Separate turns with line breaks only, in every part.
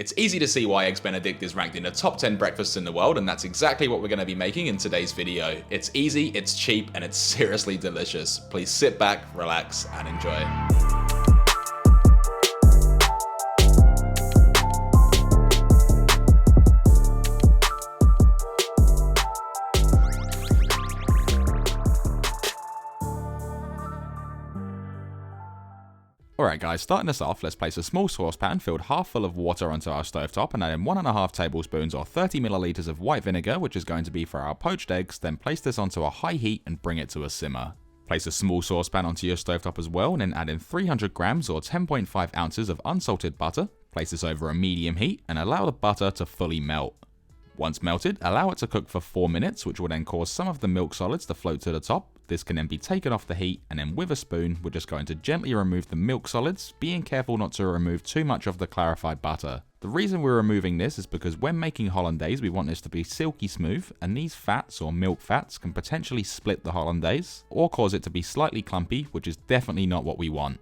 It's easy to see why Eggs Benedict is ranked in the top 10 breakfasts in the world, and that's exactly what we're going to be making in today's video. It's easy, it's cheap, and it's seriously delicious. Please sit back, relax, and enjoy. Alright guys, starting us off, let's place a small saucepan filled half full of water onto our stovetop and add in 1.5 tablespoons or 30 milliliters of white vinegar, which is going to be for our poached eggs. Then place this onto a high heat and bring it to a simmer. Place a small saucepan onto your stovetop as well, and then add in 300 grams or 10.5 ounces of unsalted butter. Place this over a medium heat and allow the butter to fully melt. Once melted, allow it to cook for 4 minutes, which will then cause some of the milk solids to float to the top. This can then be taken off the heat, and then with a spoon, we're just going to gently remove the milk solids, being careful not to remove too much of the clarified butter. The reason we're removing this is because when making hollandaise, we want this to be silky smooth, and these fats or milk fats can potentially split the hollandaise or cause it to be slightly clumpy, which is definitely not what we want.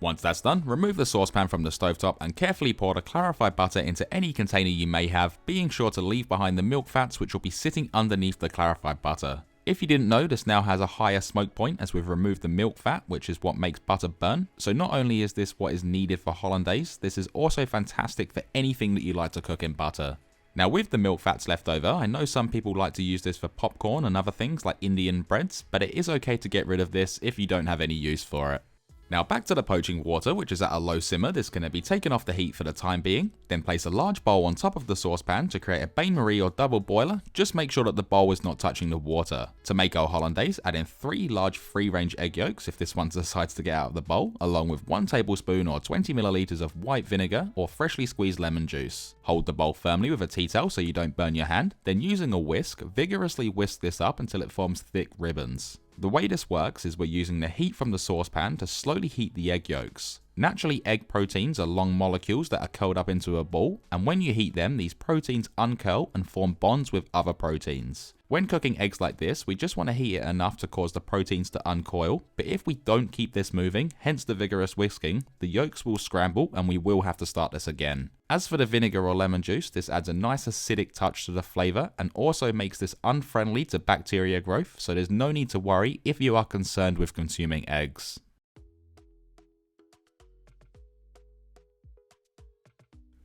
Once that's done, remove the saucepan from the stovetop and carefully pour the clarified butter into any container you may have, being sure to leave behind the milk fats which will be sitting underneath the clarified butter. If you didn't know, this now has a higher smoke point as we've removed the milk fat, which is what makes butter burn. So not only is this what is needed for hollandaise, this is also fantastic for anything that you like to cook in butter. Now with the milk fats left over, I know some people like to use this for popcorn and other things like Indian breads, but it is okay to get rid of this if you don't have any use for it. Now back to the poaching water, which is at a low simmer. This can be taken off the heat for the time being. Then place a large bowl on top of the saucepan to create a bain-marie or double boiler. Just make sure that the bowl is not touching the water. To make our hollandaise, add in 3 large free-range egg yolks if this one decides to get out of the bowl, along with 1 tablespoon or 20 milliliters of white vinegar or freshly squeezed lemon juice. Hold the bowl firmly with a tea towel so you don't burn your hand. Then using a whisk, vigorously whisk this up until it forms thick ribbons. The way this works is we're using the heat from the saucepan to slowly heat the egg yolks. Naturally, egg proteins are long molecules that are curled up into a ball, and when you heat them, these proteins uncurl and form bonds with other proteins. When cooking eggs like this, we just want to heat it enough to cause the proteins to uncoil, but if we don't keep this moving, hence the vigorous whisking, the yolks will scramble and we will have to start this again. As for the vinegar or lemon juice, this adds a nice acidic touch to the flavour and also makes this unfriendly to bacteria growth, so there's no need to worry if you are concerned with consuming eggs.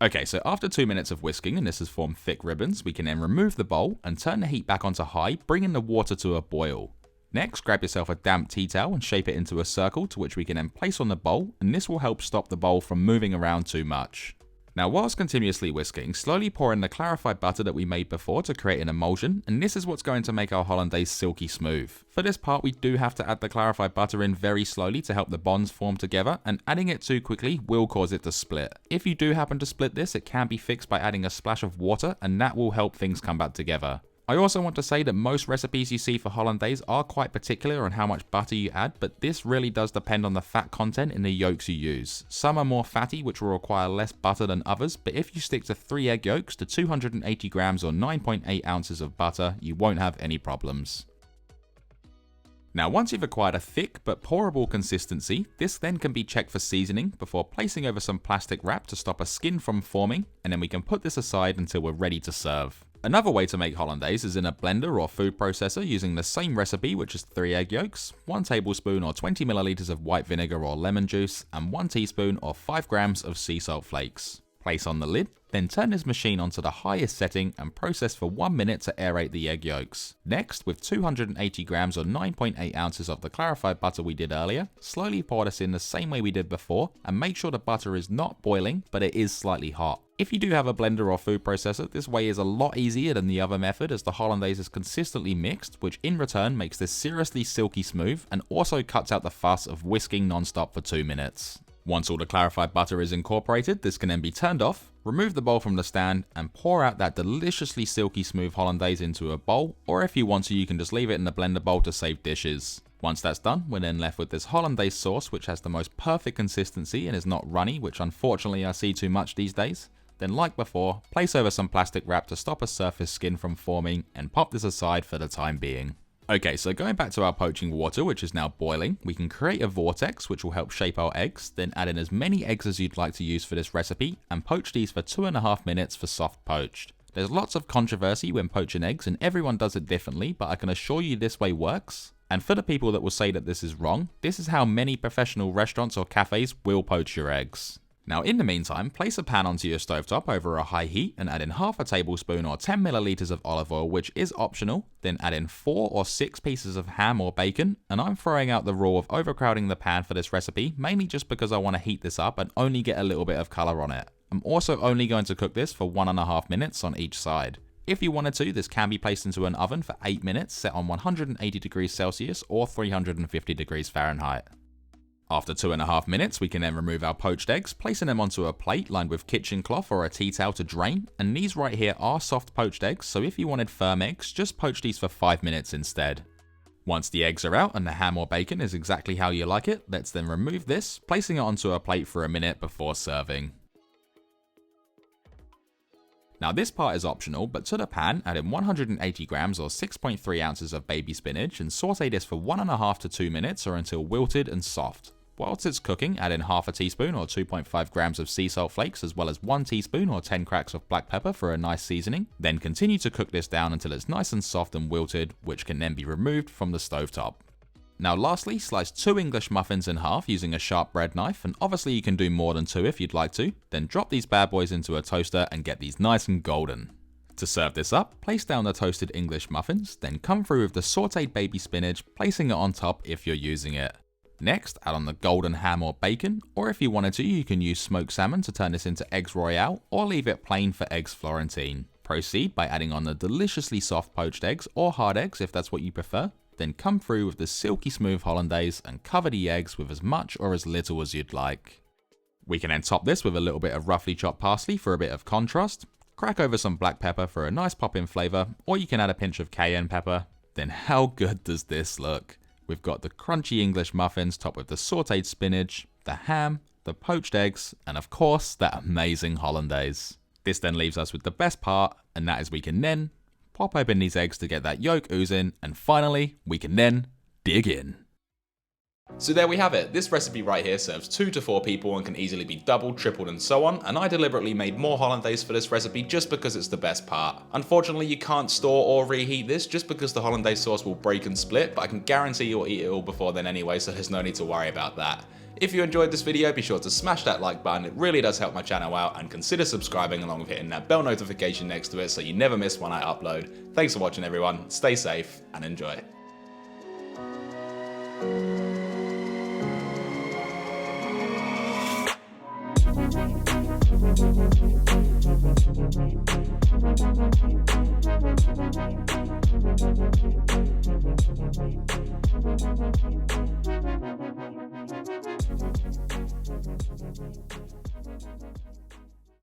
Okay, so after 2 minutes of whisking and this has formed thick ribbons, we can then remove the bowl and turn the heat back onto high, bringing the water to a boil. Next, grab yourself a damp tea towel and shape it into a circle to which we can then place on the bowl, and this will help stop the bowl from moving around too much. Now whilst continuously whisking, slowly pour in the clarified butter that we made before to create an emulsion, and this is what's going to make our hollandaise silky smooth. For this part we do have to add the clarified butter in very slowly to help the bonds form together, and adding it too quickly will cause it to split. If you do happen to split this, it can be fixed by adding a splash of water, and that will help things come back together. I also want to say that most recipes you see for hollandaise are quite particular on how much butter you add, but this really does depend on the fat content in the yolks you use. Some are more fatty, which will require less butter than others, but if you stick to 3 egg yolks to 280 grams or 9.8 ounces of butter, you won't have any problems. Now once you've acquired a thick but pourable consistency, this then can be checked for seasoning before placing over some plastic wrap to stop a skin from forming, and then we can put this aside until we're ready to serve. Another way to make hollandaise is in a blender or food processor using the same recipe, which is 3 egg yolks, 1 tablespoon or 20 milliliters of white vinegar or lemon juice, and 1 teaspoon or 5 grams of sea salt flakes. Place on the lid, then turn this machine onto the highest setting and process for 1 minute to aerate the egg yolks. Next, with 280 grams or 9.8 ounces of the clarified butter we did earlier, slowly pour this in the same way we did before, and make sure the butter is not boiling, but it is slightly hot. If you do have a blender or food processor, this way is a lot easier than the other method as the hollandaise is consistently mixed, which in return makes this seriously silky smooth and also cuts out the fuss of whisking non-stop for 2 minutes. Once all the clarified butter is incorporated, this can then be turned off, remove the bowl from the stand, and pour out that deliciously silky smooth hollandaise into a bowl, or if you want to, you can just leave it in the blender bowl to save dishes. Once that's done, we're then left with this hollandaise sauce, which has the most perfect consistency and is not runny, which unfortunately I see too much these days. Then like before, place over some plastic wrap to stop a surface skin from forming, and pop this aside for the time being. Okay, so going back to our poaching water, which is now boiling, we can create a vortex which will help shape our eggs, then add in as many eggs as you'd like to use for this recipe, and poach these for 2.5 minutes for soft poached. There's lots of controversy when poaching eggs, and everyone does it differently, but I can assure you this way works. And for the people that will say that this is wrong, this is how many professional restaurants or cafes will poach your eggs. Now in the meantime, place a pan onto your stovetop over a high heat and add in half a tablespoon or 10 milliliters of olive oil, which is optional. Then add in 4 or 6 pieces of ham or bacon, and I'm throwing out the rule of overcrowding the pan for this recipe, mainly just because I want to heat this up and only get a little bit of colour on it. I'm also only going to cook this for 1.5 minutes on each side. If you wanted to, this can be placed into an oven for 8 minutes set on 180 degrees Celsius or 350 degrees Fahrenheit. After 2.5 minutes, we can then remove our poached eggs, placing them onto a plate lined with kitchen cloth or a tea towel to drain, and these right here are soft poached eggs, so if you wanted firm eggs, just poach these for 5 minutes instead. Once the eggs are out and the ham or bacon is exactly how you like it, let's then remove this, placing it onto a plate for a minute before serving. Now this part is optional, but to the pan, add in 180 grams or 6.3 ounces of baby spinach and saute this for 1.5 to 2 minutes or until wilted and soft. Whilst it's cooking, add in half a teaspoon or 2.5 grams of sea salt flakes as well as 1 teaspoon or 10 cracks of black pepper for a nice seasoning. Then continue to cook this down until it's nice and soft and wilted, which can then be removed from the stovetop. Now lastly, slice 2 English muffins in half using a sharp bread knife, and obviously you can do more than 2 if you'd like to. Then drop these bad boys into a toaster and get these nice and golden. To serve this up, place down the toasted English muffins, then come through with the sauteed baby spinach, placing it on top if you're using it. Next, add on the golden ham or bacon, or if you wanted to, you can use smoked salmon to turn this into eggs royale, or leave it plain for eggs Florentine. Proceed by adding on the deliciously soft poached eggs, or hard eggs if that's what you prefer. Then come through with the silky smooth hollandaise and cover the eggs with as much or as little as you'd like. We can then top this with a little bit of roughly chopped parsley for a bit of contrast, crack over some black pepper for a nice pop in flavour, or you can add a pinch of cayenne pepper. Then how good does this look? We've got the crunchy English muffins topped with the sauteed spinach, the ham, the poached eggs, and of course that amazing hollandaise. This then leaves us with the best part, and that is we can then pop open these eggs to get that yolk oozing, and finally we can then dig in. So there we have it. This recipe right here serves 2 to 4 people and can easily be doubled, tripled and so on, and I deliberately made more hollandaise for this recipe just because it's the best part. Unfortunately you can't store or reheat this just because the hollandaise sauce will break and split, but I can guarantee you'll eat it all before then anyway, so there's no need to worry about that. If you enjoyed this video, be sure to smash that like button, it really does help my channel out, and consider subscribing along with hitting that bell notification next to it so you never miss when I upload. Thanks for watching everyone, stay safe and enjoy.